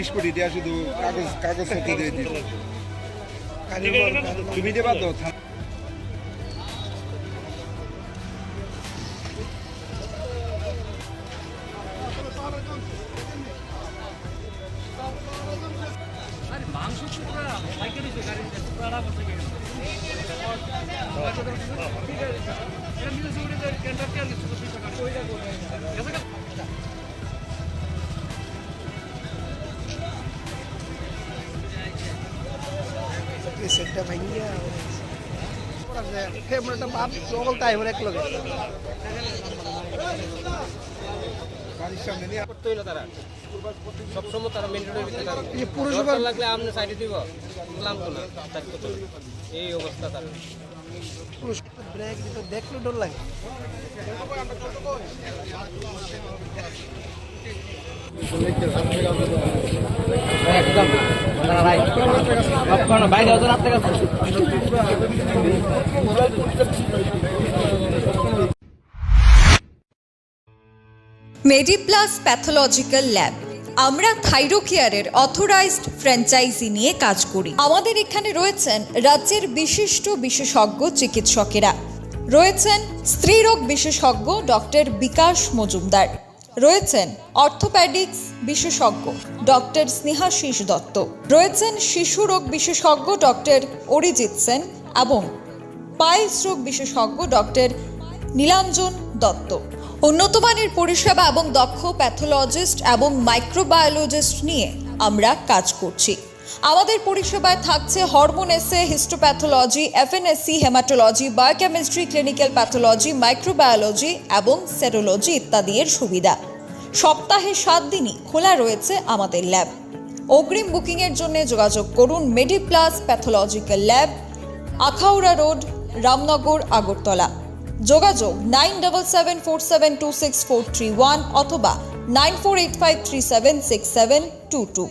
20 কোটি টাকা শুধু কাগজপত্র দিয়ে দিল। তুমি দেবা তো? মাংস পুরা পাইকারি গাড়ি পুরা করতে গেছে এটা মিলে সুবিধা কেন্দ্র কে লিখছে 20 টাকা কইরা করে সেটটা ভাইয়া ক্যামেরাটা বাপ জগল তাই হরে এক লগে গাড়ির সামনে নিয়ে করতে হইলো তারা সবসময় তারা মেন রোডের ভিতরে থাকে এই পুরসভা লাগলে আমনে সাইডে দিব বললাম তো না তার কত এই অবস্থা তার ব্রেক দিতে দেখলে ডর লাগে একদম ভাই আপনারা বাইরে ওদের আপনারা মেডিপ্লাস প্যাথোলজিক্যাল ল্যাব। আমরা থাইরোকেয়ারের অথরাইজড ফ্র্যাঞ্চাইজি নিয়ে কাজ করি। আমাদের এখানে রয়েছেন রাজ্যের বিশিষ্ট বিশেষজ্ঞ চিকিৎসকেরা, রয়েছেন স্ত্রীরোগ বিশেষজ্ঞ ডক্টর বিকাশ মজুমদার, রয়েছেন অর্থোপ্যাডিক্স বিশেষজ্ঞ ডক্টর স্নেহাশিস দত্ত, রয়েছেন শিশুরোগ বিশেষজ্ঞ ডক্টর অরিজিৎ সেন এবং পাইলস রোগ বিশেষজ্ঞ ডক্টর নীলাঞ্জন দত্ত। উন্নত মানের পরিষেবা এবং দক্ষ প্যাথোলজিস্ট এবং মাইক্রোবায়োলজিস্ট নিয়ে আমরা কাজ করছি। আমাদের পরিষেবায় থাকছে হরমোন এসে, histopathology, FNSC, haematology, biochemistry, clinical pathology, microbiology এবং সেরোলজি ইত্যাদি এর সুবিধা। সপ্তাহে 7 দিনই খোলা রয়েছে আমাদের ল্যাব। অগ্রিম বুকিংয়ের জন্য যোগাযোগ করুন Mediplus pathological lab, Akhaura road, Ramnagar, Agartala. যোগাযোগ 9774726431 অথবা 9485376722।